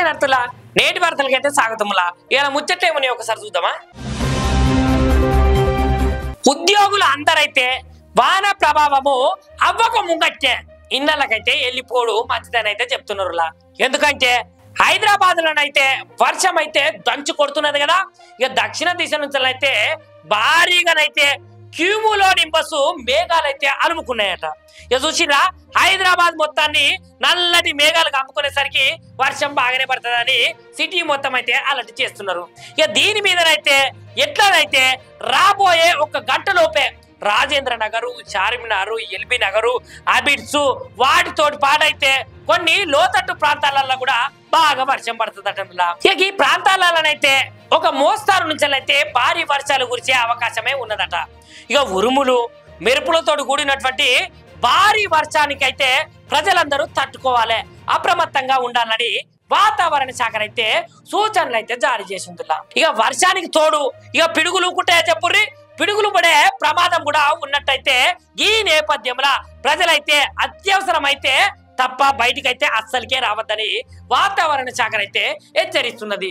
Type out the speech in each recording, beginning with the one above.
విద్యార్థుల నేటి వార్తలకైతే స్వాగతములా. ఇలా ముచ్చట్లేమని ఒకసారి చూద్దామా. ఉద్యోగులు అందరైతే వాన ప్రభావము అవ్వక ముంగట్టే ఇళ్ళకైతే వెళ్ళిపోడు మంచిదని అయితే చెప్తున్నారులా. ఎందుకంటే హైదరాబాద్ లోనైతే వర్షం అయితే దంచు కొడుతున్నది కదా. ఇక దక్షిణ దిశ నుంచి అయితే భారీగానైతే క్యూములో నింబసు మేఘాలైతే అలుముకున్నాయట. ఇక చూసిరా హైదరాబాద్ మొత్తాన్ని నల్లటి మేఘాలు కమ్ముకునేసరికి వర్షం బాగానే పడుతుందని సిటీ మొత్తం అయితే అలర్ట్ చేస్తున్నారు. ఇక దీని మీదనైతే ఎట్లనైతే రాబోయే ఒక గంట లోపే రాజేంద్ర నగరు, చార్మినారు, ఎల్బీ నగరు, అబిడ్స్ వాటితోటి పాటైతే కొన్ని లోతట్టు ప్రాంతాలలో కూడా బాగా వర్షం పడుతుందట. ఇక ఈ ప్రాంతాలలోనైతే ఒక మోస్తారు నుంచి అయితే భారీ వర్షాలు కురిసే అవకాశమే ఉన్నదట. ఇక ఉరుములు మెరుపులతో కూడినటువంటి భారీ వర్షానికైతే ప్రజలందరూ తట్టుకోవాలి, అప్రమత్తంగా ఉండాలని వాతావరణ శాఖ అయితే సూచనలు అయితే జారీ చేసిందిలా. ఇక వర్షానికి తోడు ఇక పిడుగులు కుట్టాయో చెప్పుర్రి, పిడుగులు పడే ప్రమాదం కూడా ఉన్నట్టయితే ఈ నేపథ్యంలో ప్రజలైతే అత్యవసరమైతే తప్ప బయటికైతే అస్సలకే రావద్దని వాతావరణ శాఖ అయితే హెచ్చరిస్తున్నది.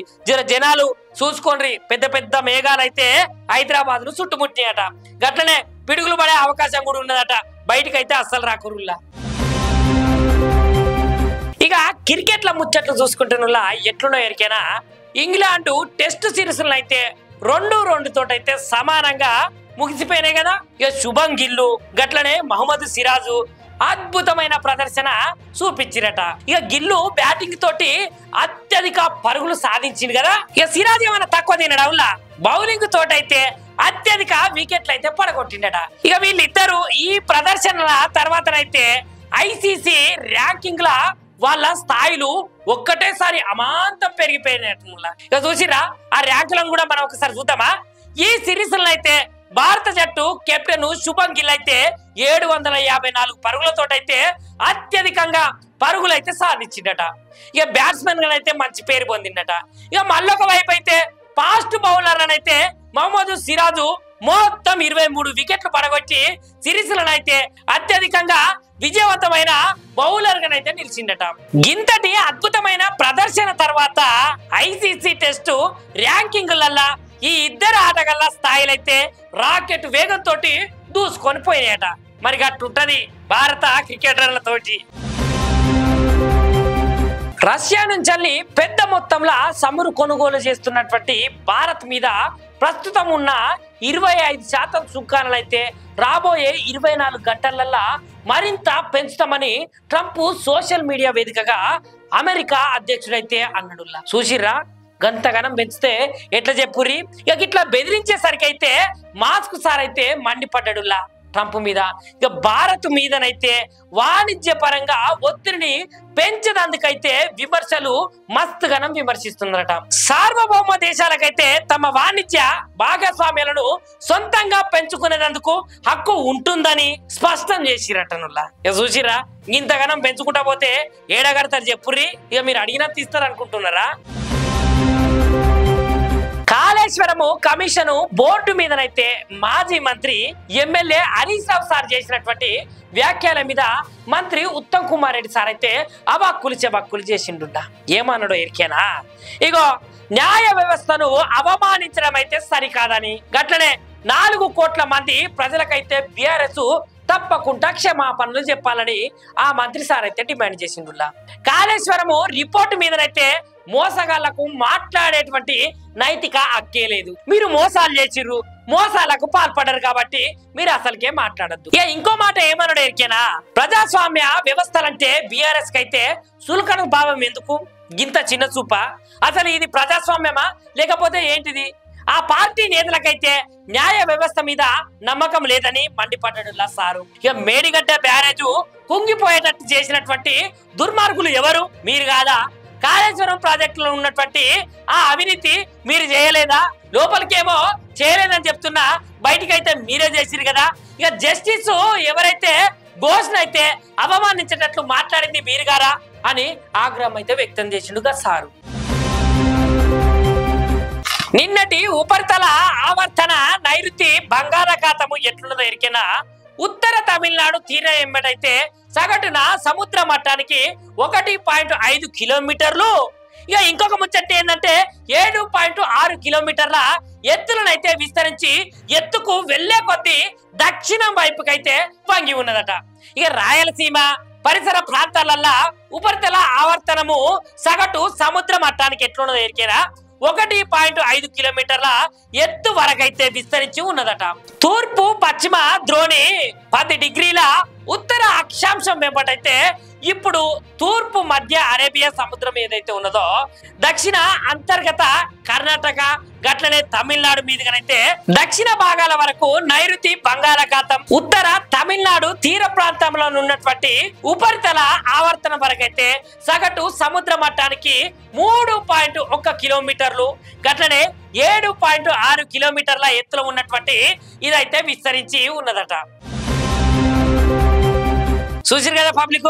జనాలు చూసుకోండి, పెద్ద పెద్ద మేఘాలైతే హైదరాబాద్ ను చుట్టుముట్టినాయట. గట్లనే పిడుగులు పడే అవకాశం కూడా ఉన్నదట, బయటికైతే అస్సలు రాకురులా. ఇక క్రికెట్ల ముచ్చట్లు చూసుకుంటున్నా ఎట్లున్నో ఎరికేనా, ఇంగ్లాండ్ టెస్ట్ సిరీస్ అయితే 2-2 తోటైతే సమానంగా ముగిసిపోయినాయి కదా. ఇక శుభం గిల్లు గట్లనే మహమ్మద్ సిరాజు అద్భుతమైన ప్రదర్శన చూపించిరట. ఇక గిల్లు బ్యాటింగ్ తోటి అత్యధిక పరుగులు సాధించింది కదా. ఇక సిరాజ్ ఏమైనా తక్కువ తినడంలా బౌలింగ్ తోటైతే అత్యధిక వికెట్లు అయితే పడగొట్టిండట. ఇక వీళ్ళిద్దరు ఈ ప్రదర్శనల తర్వాతనైతే ఐసీసీ ర్యాంకింగ్ లా వాళ్ళ స్థాయిలు ఒక్కటేసారి అమాంతం పెరిగిపోయినట్టు. ఇక చూసిరా ఆ ర్యాంకులను కూడా మనం ఒకసారి చూద్దామా. ఈ సిరీస్ అయితే భారత జట్టు కెప్టెన్ శుభం గిల్ అయితే 754 పరుగులతోటైతే అత్యధికంగా పరుగులు అయితే సాధించిందట. ఇక బ్యాట్స్మెన్ అయితే మంచి పేరు పొందిందట. ఇక మళ్ళొక వైపు అయితే ఫాస్ట్ బౌలర్ అయితే మహమ్మద్ సిరాజు మొత్తం 23 వికెట్లు పడగొట్టి సిరీస్ అయితే అత్యధికంగా విజయవంతమైన బౌలర్ గానైతే నిలిచిందట. ఇంతటి అద్భుతమైన ప్రదర్శన తర్వాత ఐసీసీ టెస్టు ర్యాంకింగ్లల్లా ఈ ఇద్దరు ఆటగాళ్ళ స్థాయిలైతే రాకెట్ వేగంతో దూసుకొని పోయినాయట. మరి అట్లుంటది భారత క్రికెటర్లతోటి. రష్యా నుంచి పెద్ద మొత్తంలో చమురు కొనుగోలు చేస్తున్నటువంటి భారత్ మీద ప్రస్తుతం ఉన్న 25% సుంకాలను అయితే రాబోయే 24 గంటలల్లా మరింత పెంచుతామని ట్రంప్ సోషల్ మీడియా వేదికగా అమెరికా అధ్యక్షుడైతే అన్నాడుల్లా. చూసిర్రా గంతగనం పెంచితే ఎట్లా చెప్పుర్రి. ఇక ఇట్లా బెదిరించేసరికి అయితే మాస్క్ సార్ అయితే మండిపడ్డాడుల్లా ట్రంప్ మీద. ఇక భారత్ మీదనైతే వాణిజ్య పరంగా ఒత్తిడిని పెంచదందుకైతే విమర్శలు మస్తుగనం విమర్శిస్తున్నారట. సార్వభౌమ దేశాలకైతే తమ వాణిజ్య భాగస్వామ్యాలను సొంతంగా పెంచుకునేందుకు హక్కు ఉంటుందని స్పష్టం చేసిరటనుల్లా. ఇక చూసిరా ఇంతగనం పెంచుకుంటా పోతే ఏడగడతారు చెప్పుర్రి. ఇక మీరు అడిగినా తీస్తారనుకుంటున్నారా. కాళేశ్వరము కమిషన్ బోర్డు మీదనైతే మాజీ మంత్రి ఎమ్మెల్యే హరీష్ రావు సార్ చేసినటువంటి వ్యాఖ్యల మీద మంత్రి ఉత్తమ్ కుమార్ రెడ్డి సార్ అయితే అవాక్కులు చేసిండుండా. ఏమన్నాడో ఎరికేనా. ఇగో న్యాయ వ్యవస్థను అవమానించడం అయితే సరికాదని, గట్లనే 4 కోట్ల మంది ప్రజలకైతే బీఆర్ఎస్ తప్పకుండా క్షమాపణలు చెప్పాలని ఆ మంత్రి సార్ అయితే డిమాండ్ చేసిండుల్లా. కాళేశ్వరము రిపోర్టు మీదనైతే మోసగాళ్లకు మాట్లాడేటువంటి నైతిక హక్కే లేదు. మీరు మోసాలు చేసిర్రు, మోసాలకు పాల్పడరు కాబట్టి మీరు అసలుకే మాట్లాడద్దు. ఇంకో మాట ఏమన్నాడు ఎరికేనా, ప్రజాస్వామ్య వ్యవస్థలంటే బీఆర్ఎస్ కైతే సులకన భావం ఎందుకు, గింత చిన్న చూప, అసలు ఇది ప్రజాస్వామ్యమా లేకపోతే ఏంటిది. ఆ పార్టీ నేతలకైతే న్యాయ వ్యవస్థ మీద నమ్మకం లేదని మండిపడ్డాడులా సారు. ఇక మేడిగడ్డ బ్యారేజ్ కుంగిపోయేటట్టు చేసినటువంటి దుర్మార్గులు ఎవరు, మీరు కాదా. కాళేశ్వరం ప్రాజెక్టులో ఉన్నటువంటి ఆ అవినీతి మీరు చేయలేదా, లోపలికేమో చేయలేదని చెప్తున్నా బయటికైతే మీరే చేసిరు కదా. ఇక జస్టిస్ ఎవరైతే ఘోషణ అయితే అవమానించేటట్లు మాట్లాడింది మీరు గారా అని ఆగ్రహం అయితే వ్యక్తం చేసిండుగా సారు. నిన్నటి ఉపరితల ఆవర్తన నైరుతి బంగాళాఖాతము ఎట్లున్నదో ఎరికినా ఉత్తర తమిళనాడు తీర ఎంబడైతే సగటున సముద్ర మట్టానికి 1.5 కిలోమీటర్లు, ఇక ఇంకొక ముచ్చట ఏంటంటే 7.6 కిలోమీటర్ల ఎత్తులనైతే విస్తరించి ఎత్తుకు వెళ్లే కొద్దీ దక్షిణం వైపుకైతే వంగి ఉన్నదట. ఇక రాయలసీమ పరిసర ప్రాంతాలల్లో ఉపరితల ఆవర్తనము సగటు సముద్ర మట్టానికి ఎట్లున్నదో ఎరికేనా 1.5 కిలోమీటర్ల ఎత్తు వరకైతే విస్తరించి ఉన్నదట. తూర్పు పశ్చిమ ద్రోణి 10 డిగ్రీల ఉత్తర అక్షాంశం వెంబటైతే ఇప్పుడు తూర్పు మధ్య అరేబియా సముద్రం ఏదైతే ఉన్నదో దక్షిణ అంతర్గత కర్ణాటక గట్లనే తమిళనాడు మీదుగానైతే దక్షిణ భాగాల వరకు నైరుతి బంగాళాఖాతం ఉత్తర తమిళనాడు తీర ప్రాంతంలో ఉన్నటువంటి ఉపరితల ఆవర్తన వరకైతే సగటు సముద్ర మట్టానికి 3.1 కిలోమీటర్లు గట్లనే 7.6 కిలోమీటర్ల ఎత్తులో ఉన్నటువంటి ఇదైతే విస్తరించి ఉన్నదట. చూసారు కదా పబ్లిక్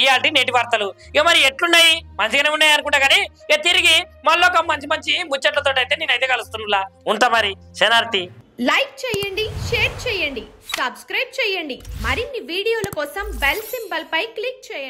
ఇలాంటి నేటి వార్తలు. ఇక మరి ఎట్లున్నాయి మంచిగానే ఉన్నాయి అనుకుంటా కానీ ఇక తిరిగి మళ్ళీ ఒక మంచి మంచి ముచ్చట్లతో అయితే నేనైతే కలుస్తున్నా ఉంటా. మరి శనార్థి లైక్ చేయండి, షేర్ చేయండి, సబ్స్క్రైబ్ చేయండి. మరిన్ని వీడియోల కోసం బెల్ సింబల్ పై క్లిక్ చేయండి.